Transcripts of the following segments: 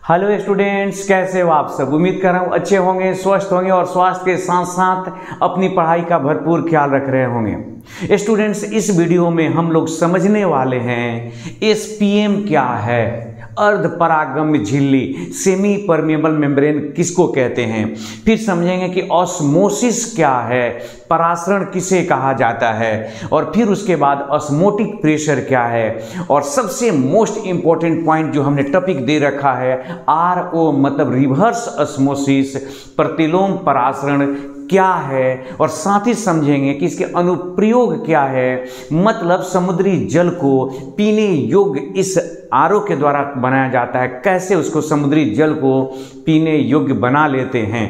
Hello students, कैसे हो आप सब। उम्मीद कर रहा हूँ अच्छे होंगे, स्वस्थ होंगे और स्वास्थ्य के साथ साथ अपनी पढ़ाई का भरपूर ख्याल रख रहे होंगे। स्टूडेंट्स, इस वीडियो में हम लोग समझने वाले हैं एसपीएम क्या है, अर्ध परागम्य झिल्ली सेमी परमेबल मेम्ब्रेन किसको कहते हैं, फिर समझेंगे कि ऑस्मोसिस क्या है, परासरण किसे कहा जाता है, और फिर उसके बाद ऑस्मोटिक प्रेशर क्या है, और सबसे मोस्ट इंपॉर्टेंट पॉइंट जो हमने टॉपिक दे रखा है आरओ मतलब रिवर्स ऑस्मोसिस, प्रतिलोम परासरण क्या है, और साथ ही समझेंगे कि इसके अनुप्रयोग क्या है, मतलब समुद्री जल को पीने योग्य इस आरओ के द्वारा बनाया जाता है, कैसे उसको समुद्री जल को पीने योग्य बना लेते हैं।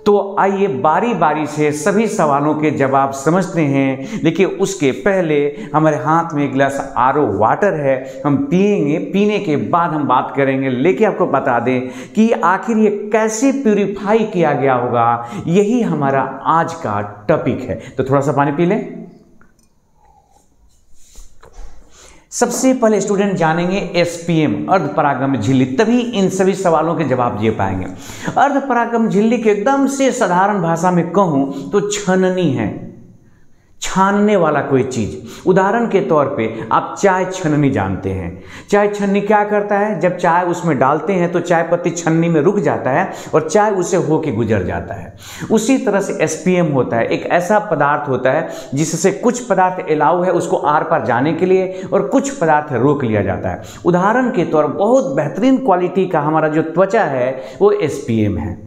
तो आइए बारी बारी से सभी सवालों के जवाब समझते हैं, लेकिन उसके पहले हमारे हाथ में एक गिलास आरओ वाटर है, हम पिएंगे, पीने के बाद हम बात करेंगे। लेकिन आपको बता दें कि आखिर ये कैसे प्यूरिफाई किया गया होगा, यही हमारा आज का टॉपिक है। तो थोड़ा सा पानी पी लें। सबसे पहले स्टूडेंट जानेंगे एसपीएम अर्ध परागम्य झिल्ली, तभी इन सभी सवालों के जवाब दे पाएंगे। अर्ध परागम्य झिल्ली के एकदम से साधारण भाषा में कहूं तो छननी है, छानने वाला कोई चीज। उदाहरण के तौर पे आप चाय छननी जानते हैं। चाय छन्नी क्या करता है, जब चाय उसमें डालते हैं तो चाय पत्ती छन्नी में रुक जाता है और चाय उसे होके गुजर जाता है। उसी तरह से एसपीएम होता है, एक ऐसा पदार्थ होता है जिससे कुछ पदार्थ अलाउ है उसको आर पार जाने के लिए और कुछ पदार्थ रोक लिया जाता है। उदाहरण के तौर बहुत बेहतरीन क्वालिटी का हमारा जो त्वचा है वो एसपीएम है।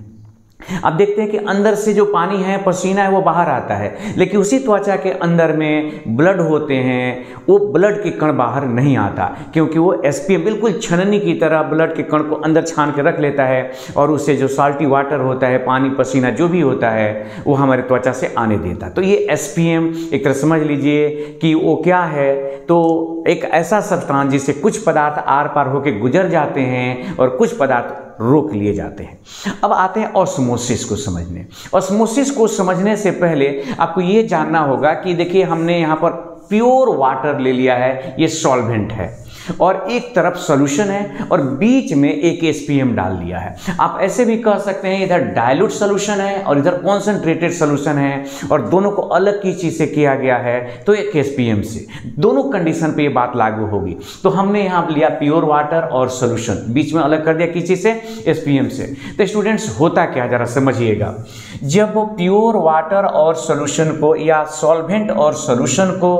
आप देखते हैं कि अंदर से जो पानी है, पसीना है, वो बाहर आता है, लेकिन उसी त्वचा के अंदर में ब्लड होते हैं, वो ब्लड के कण बाहर नहीं आता, क्योंकि वो एसपीएम बिल्कुल छननी की तरह ब्लड के कण को अंदर छान के रख लेता है और उससे जो साल्टी वाटर होता है, पानी पसीना जो भी होता है, वो हमारे त्वचा से आने देता। तो ये एसपीएम एक तरह समझ लीजिए कि वो क्या है, तो एक ऐसा सब्सटेंस जिससे कुछ पदार्थ आर पार होकर गुजर जाते हैं और कुछ पदार्थ रोक लिए जाते हैं। अब आते हैं ऑस्मोसिस को समझने। ऑस्मोसिस को समझने से पहले आपको ये जानना होगा कि देखिए हमने यहाँ पर प्योर वाटर ले लिया है, ये सॉल्वेंट है, और एक तरफ सॉल्यूशन है और बीच में एक एसपीएम डाल लिया है। आप ऐसे भी कह सकते हैं इधर डाइल्यूट सॉल्यूशन है और इधर कॉन्सेंट्रेटेड सॉल्यूशन है, और दोनों को अलग की चीज से किया गया है, तो एक एसपीएम से दोनों कंडीशन पे ये बात लागू होगी। तो हमने यहाँ लिया प्योर वाटर और सॉल्यूशन, बीच में अलग कर दिया किस चीज से, एसपीएम से। तो स्टूडेंट्स होता क्या जरा समझिएगा, जब प्योर वाटर और सॉल्यूशन को या सॉल्वेंट और सॉल्यूशन को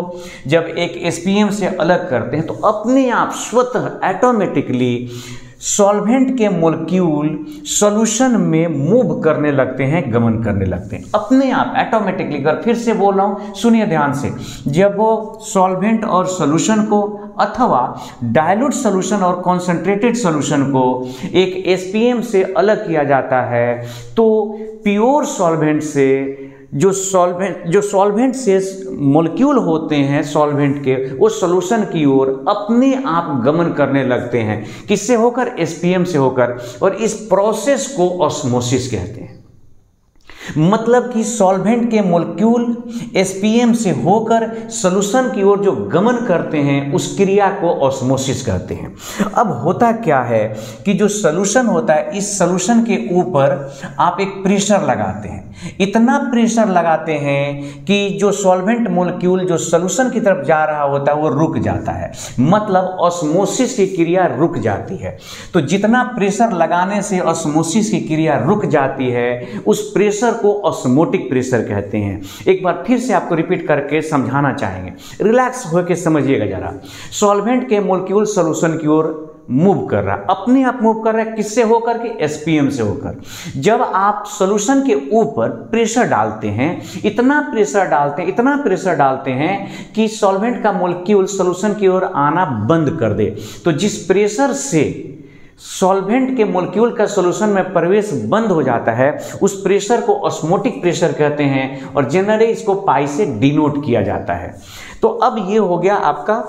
जब एक एसपीएम से अलग करते हैं तो अपने आप स्वतः ऑटोमेटिकली सॉल्वेंट के मॉलिक्यूल सॉल्यूशन में मूव करने लगते हैं, गमन करने लगते हैं अपने आप ऑटोमेटिकली। अगर फिर से बोल रहा हूं, सुनिए ध्यान से, जब वो सॉल्वेंट और सॉल्यूशन को अथवा डाइल्यूट सॉल्यूशन और कॉन्सेंट्रेटेड सॉल्यूशन को एक एसपीएम से अलग किया जाता है, तो प्योर सॉल्वेंट से जो सॉल्वेंट से मॉलिक्यूल होते हैं सॉल्वेंट के, वो सॉल्यूशन की ओर अपने आप गमन करने लगते हैं, किससे होकर, एसपीएम से होकर, और इस प्रोसेस को ऑस्मोसिस कहते हैं। मतलब कि सॉल्वेंट के मॉलिक्यूल एसपीएम से होकर सॉल्यूशन की ओर जो गमन करते हैं उस क्रिया को ऑस्मोसिस कहते हैं। अब होता क्या है कि जो सॉल्यूशन होता है, इस सॉल्यूशन के ऊपर आप एक प्रेशर लगाते हैं, इतना प्रेशर लगाते हैं कि जो सॉल्वेंट मॉलिक्यूल जो सॉल्यूशन की तरफ जा रहा होता है वो रुक जाता है, मतलब ऑस्मोसिस की क्रिया रुक जाती है। तो जितना प्रेशर लगाने से ऑस्मोसिस की क्रिया रुक जाती है उस प्रेशर को ऑस्मोटिक प्रेशर कहते हैं। एक बार फिर से आपको रिपीट करके समझाना चाहेंगे, रिलैक्स होकर समझिएगा जरा। सॉल्वेंट के मॉलिक्यूल सॉल्यूशन की ओर मूव कर रहा है, अपने आप मूव कर रहा है, किससे होकर के, एसपीएम से होकर। जब आप सॉल्यूशन के ऊपर प्रेशर डालते हैं, इतना प्रेशर डालते हैं कि सॉल्वेंट का मॉलिक्यूल सॉल्यूशन की ओर आना बंद कर दे, तो जिस प्रेशर से सॉल्वेंट के मॉलिक्यूल का सॉल्यूशन में प्रवेश बंद हो जाता है उस प्रेशर को ऑस्मोटिक प्रेशर कहते हैं, और जनरली इसको पाई से डिनोट किया जाता है। तो अब ये हो गया आपका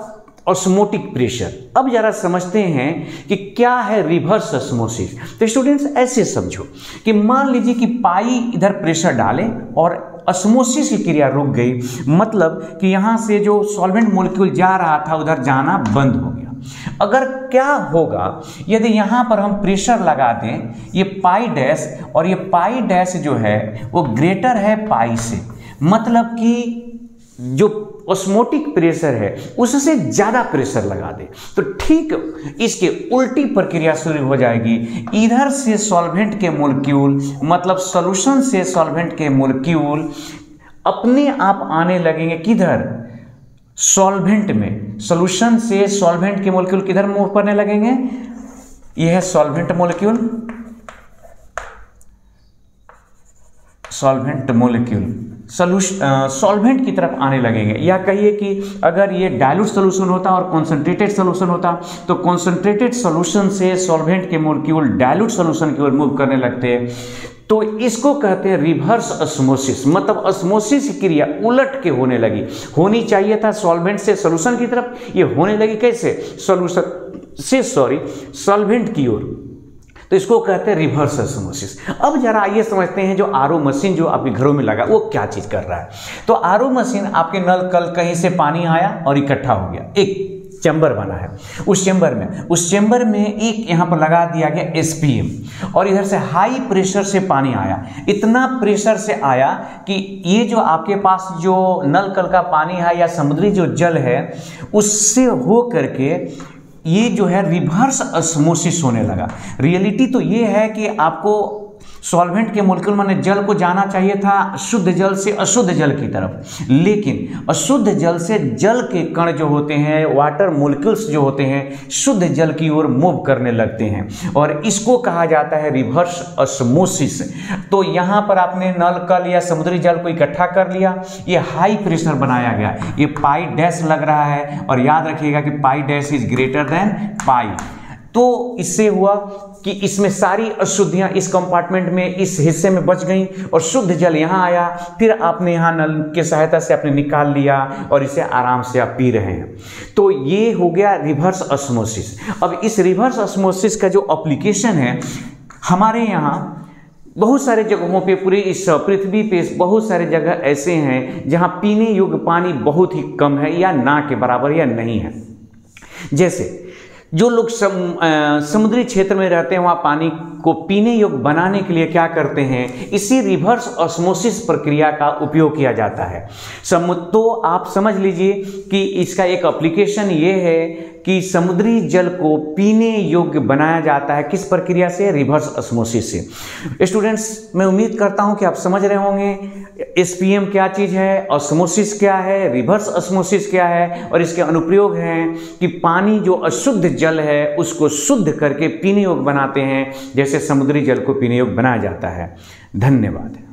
ऑस्मोटिक प्रेशर। अब जरा समझते हैं कि क्या है रिवर्स ऑस्मोसिस। तो स्टूडेंट्स ऐसे समझो कि मान लीजिए कि पाई इधर प्रेशर डालें और ऑस्मोसिस की क्रिया रुक गई, मतलब कि यहाँ से जो सॉल्वेंट मॉलिक्यूल जा रहा था उधर जाना बंद हो गया। अगर क्या होगा यदि यहाँ पर हम प्रेशर लगा दें, ये पाई डैश और ये पाई डैश जो है वो ग्रेटर है पाई से, मतलब कि जो ऑस्मोटिक प्रेशर है उससे ज़्यादा प्रेशर लगा दे तो ठीक इसके उल्टी प्रक्रिया शुरू हो जाएगी। इधर से सॉल्वेंट के मोलिक्यूल, मतलब सॉल्यूशन से सॉल्वेंट के मोलिक्यूल अपने आप आने लगेंगे किधर, सॉल्वेंट में। सॉल्यूशन से सॉल्वेंट के मोलिक्यूल किधर मूव करने लगेंगे, यह है solvent molecule, solvent molecule solvent की तरफ आने लगेंगे। या कहिए कि अगर ये डाइल्यूट सॉल्यूशन होता और कॉन्सेंट्रेटेड सॉल्यूशन होता तो कॉन्सेंट्रेटेड सॉल्यूशन से सॉल्वेंट के मोलिक्यूल डाइल्यूट सॉल्यूशन की ओर मूव करने लगते हैं, तो इसको कहते हैं रिवर्स ऑस्मोसिस। मतलब ऑस्मोसिस की क्रिया उलट के होने लगी, होनी चाहिए था सॉल्वेंट से सॉल्यूशन की तरफ, ये होने लगी कैसे, सॉल्यूशन से सॉल्वेंट की ओर, तो इसको कहते हैं रिवर्स ऑस्मोसिस। अब जरा आइए समझते हैं जो आरओ मशीन जो आपके घरों में लगा वो क्या चीज़ कर रहा है। तो आरओ मशीन आपके नल कल कहीं से पानी आया और इकट्ठा हो गया, एक चैम्बर बना है, उस चैम्बर में एक यहाँ पर लगा दिया गया एसपीएम, और इधर से हाई प्रेशर से पानी आया, इतना प्रेशर से आया कि ये जो आपके पास जो नल कल का पानी है या समुद्री जो जल है उससे हो करके ये जो है रिवर्स ऑस्मोसिस होने लगा। रियलिटी तो ये है कि आपको सॉल्वेंट के मोलिक्यूल माने जल को जाना चाहिए था शुद्ध जल से अशुद्ध जल की तरफ, लेकिन अशुद्ध जल से जल के कण जो होते हैं, वाटर मोलिक्यूल्स जो होते हैं, शुद्ध जल की ओर मूव करने लगते हैं, और इसको कहा जाता है रिवर्स ऑस्मोसिस। तो यहाँ पर आपने नल कल या समुद्री जल को इकट्ठा कर लिया, ये हाई प्रेशर बनाया गया, ये पाई डैश लग रहा है, और याद रखिएगा कि पाई dash is greater than pi. तो इससे हुआ कि इसमें सारी अशुद्धियां इस कंपार्टमेंट में, इस हिस्से में बच गई, और शुद्ध जल यहाँ आया, फिर आपने यहाँ नल की सहायता से आपने निकाल लिया और इसे आराम से आप पी रहे हैं। तो ये हो गया रिवर्स ऑस्मोसिस। अब इस रिवर्स ऑस्मोसिस का जो एप्लीकेशन है हमारे यहाँ बहुत सारे जगहों पे, पूरे इस पृथ्वी पे बहुत सारे जगह ऐसे हैं जहाँ पीने योग्य पानी बहुत ही कम है या ना के बराबर या नहीं है। जैसे जो लोग समुद्री क्षेत्र में रहते हैं वहाँ पानी को पीने योग्य बनाने के लिए क्या करते हैं, इसी रिवर्स ऑस्मोसिस प्रक्रिया का उपयोग किया जाता है। तो आप समझ लीजिए कि इसका एक एप्लीकेशन ये है कि समुद्री जल को पीने योग्य बनाया जाता है, किस प्रक्रिया से, रिवर्स ऑस्मोसिस से। स्टूडेंट्स, मैं उम्मीद करता हूँ कि आप समझ रहे होंगे एसपीएम क्या चीज़ है, ऑस्मोसिस क्या है, रिवर्स ऑस्मोसिस क्या है, और इसके अनुप्रयोग हैं कि पानी जो अशुद्ध जल है उसको शुद्ध करके पीने योग्य बनाते हैं, जैसे समुद्री जल को पीने योग्य बनाया जाता है। धन्यवाद।